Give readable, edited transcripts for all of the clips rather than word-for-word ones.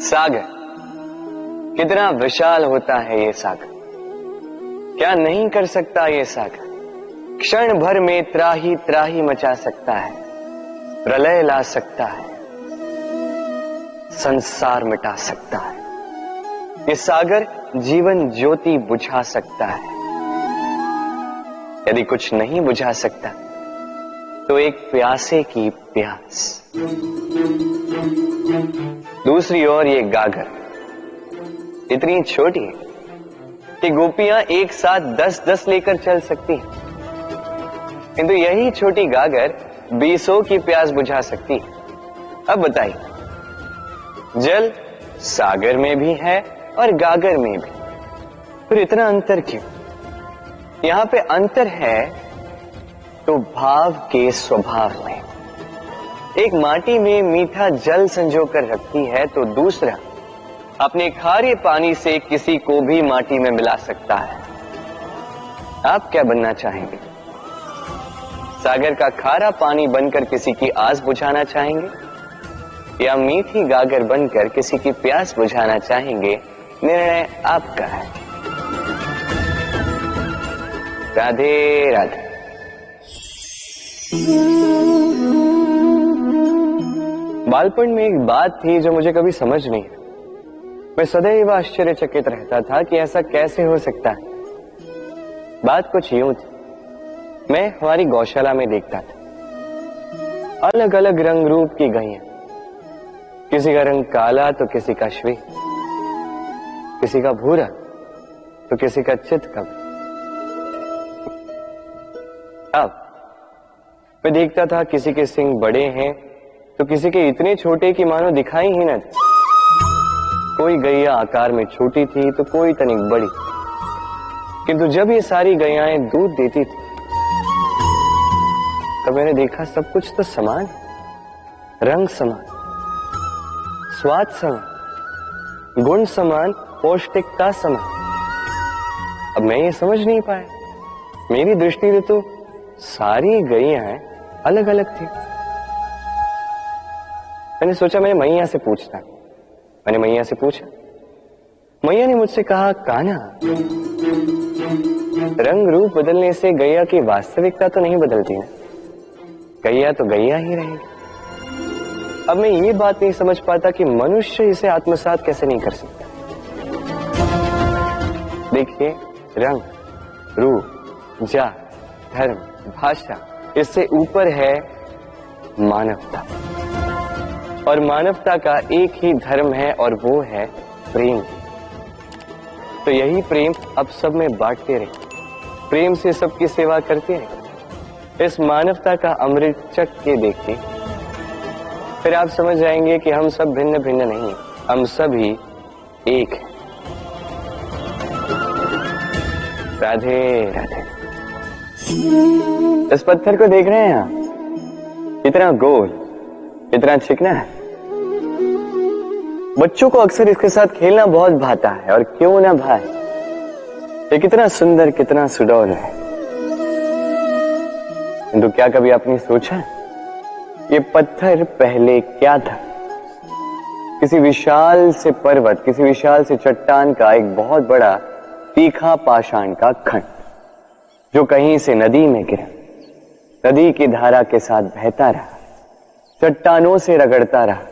सागर कितना विशाल होता है ये सागर, क्या नहीं कर सकता ये सागर। क्षण भर में त्राही त्राही मचा सकता है, प्रलय ला सकता है, संसार मिटा सकता है। ये सागर जीवन ज्योति बुझा सकता है। यदि कुछ नहीं बुझा सकता तो एक प्यासे की प्यास। दूसरी ओर ये गागर इतनी छोटी है कि गोपियां एक साथ 10-10 लेकर चल सकती हैं, किंतु यही छोटी गागर 20 की प्यास बुझा सकती है। अब बताइए, जल सागर में भी है और गागर में भी, फिर इतना अंतर क्यों? यहां पे अंतर है तो भाव के स्वभाव में। एक माटी में मीठा जल संजो कर रखती है तो दूसरा अपने खारे पानी से किसी को भी माटी में मिला सकता है। आप क्या बनना चाहेंगे? सागर का खारा पानी बनकर किसी की आस बुझाना चाहेंगे या मीठी गागर बनकर किसी की प्यास बुझाना चाहेंगे? निर्णय आपका है। राधे राधे। बालपन में एक बात थी जो मुझे कभी समझ नहीं आई। मैं सदैव आश्चर्यचकित रहता था कि ऐसा कैसे हो सकता है। बात कुछ यूं थी, मैं हमारी गौशाला में देखता था अलग अलग रंग रूप की गैया, किसी का रंग काला तो किसी का श्वेत, किसी का भूरा तो किसी का चितकबरी। अब मैं देखता था किसी के सींग बड़े हैं तो किसी के इतने छोटे कि मानो दिखाई ही न दे। कोई गैया आकार में छोटी थी तो कोई तनिक बड़ी, किंतु जब ये सारी गैयाएं दूध देती थी तो मैंने देखा सब कुछ तो समान, रंग समान, स्वाद समान, गुण समान, पौष्टिकता समान। अब मैं ये समझ नहीं पाया, मेरी दृष्टि में तो सारी गैयाएं अलग अलग थी। मैंने सोचा मैंने मैया से पूछना। मैंने मैया से पूछा, मैया ने मुझसे कहा, कान्हा, रंग रूप बदलने से गैया की वास्तविकता तो नहीं बदलती ना, गैया तो गैया ही रहेगी। अब मैं ये बात नहीं समझ पाता कि मनुष्य इसे आत्मसात कैसे नहीं कर सकता। देखिए, रंग, रूप, जात, धर्म, भाषा, इससे ऊपर है मानवता, और मानवता का एक ही धर्म है और वो है प्रेम। तो यही प्रेम अब सब में बांटते रहे, प्रेम से सबकी सेवा करते रहे। इस मानवता का अमृत चख के देखिए, फिर आप समझ जाएंगे कि हम सब भिन्न भिन्न नहीं, हम सभी एक हैं। राधे राधे। इस पत्थर को देख रहे हैं आप, इतना गोल, इतना चिकना है। बच्चों को अक्सर इसके साथ खेलना बहुत भाता है, और क्यों ना भाए, ये कितना सुंदर, कितना सुडौल है। किंतु क्या कभी आपने सोचा ये पत्थर पहले क्या था? किसी विशाल से पर्वत, किसी विशाल से चट्टान का एक बहुत बड़ा तीखा पाषाण का खंड, जो कहीं से नदी में गिरा, नदी की धारा के साथ बहता रहा, चट्टानों से रगड़ता रहा,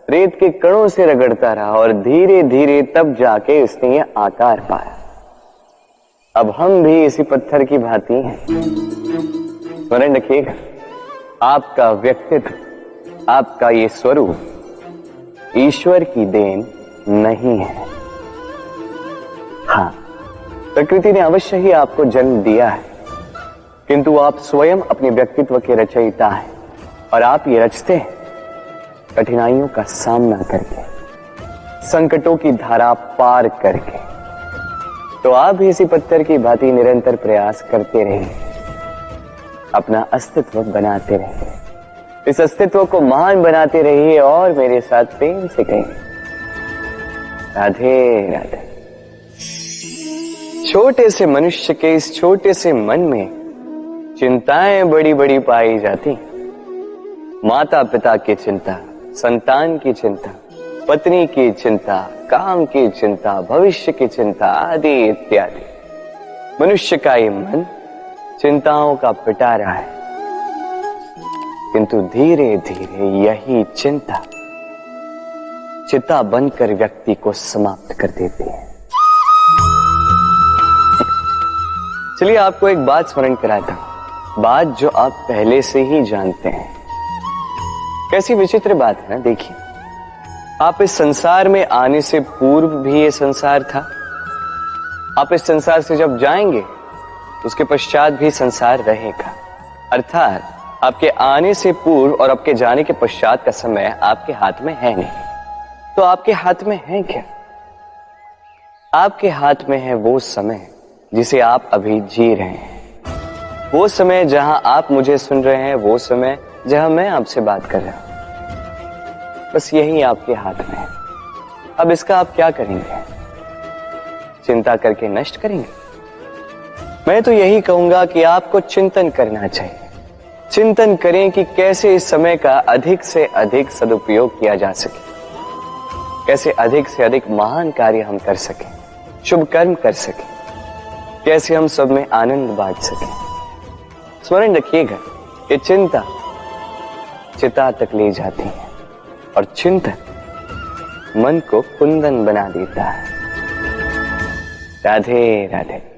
रेत के कणों से रगड़ता रहा, और धीरे धीरे तब जाके इसने ये आकार पाया। अब हम भी इसी पत्थर की भांति हैं। स्मरण रखिएगा, आपका व्यक्तित्व, आपका ये स्वरूप ईश्वर की देन नहीं है। हाँ, प्रकृति ने अवश्य ही आपको जन्म दिया है, किंतु आप स्वयं अपने व्यक्तित्व के रचयिता हैं, और आप ये रचते हैं कठिनाइयों का सामना करके, संकटों की धारा पार करके। तो आप भी इसी पत्थर की भांति निरंतर प्रयास करते रहिए, अपना अस्तित्व बनाते रहिए, इस अस्तित्व को महान बनाते रहिए, और मेरे साथ प्रेम से कहिए, राधे राधे। छोटे से मनुष्य के इस छोटे से मन में चिंताएं बड़ी बड़ी पाई जाती। माता पिता की चिंता, संतान की चिंता, पत्नी की चिंता, काम की चिंता, भविष्य की चिंता आदि इत्यादि। मनुष्य का ये मन चिंताओं का पिटारा है, किंतु धीरे धीरे यही चिंता चिता बनकर व्यक्ति को समाप्त कर देती है। चलिए आपको एक बात स्मरण कराता हूं, बात जो आप पहले से ही जानते हैं। कैसी विचित्र बात है ना, देखिए आप इस संसार में आने से पूर्व भी ये संसार था, आप इस संसार से जब जाएंगे उसके पश्चात भी संसार रहेगा। अर्थात आपके आने से पूर्व और आपके जाने के पश्चात का समय आपके हाथ में है नहीं। तो आपके हाथ में है क्या? आपके हाथ में है वो समय जिसे आप अभी जी रहे हैं, वो समय जहां आप मुझे सुन रहे हैं, वो समय जहां मैं आपसे बात कर रहा हूं। बस यही आपके हाथ में है। अब इसका आप क्या करेंगे? चिंता करके नष्ट करेंगे? मैं तो यही कहूंगा कि आपको चिंतन करना चाहिए। चिंतन करें कि कैसे इस समय का अधिक से अधिक सदुपयोग किया जा सके, कैसे अधिक से अधिक महान कार्य हम कर सकें, शुभ कर्म कर सकें, कैसे हम सब में आनंद बांट सकें। स्मरण रखिएगा, ये चिंता चिता तक ले जाती है और चिंतन मन को कुंदन बना देता है। राधे राधे।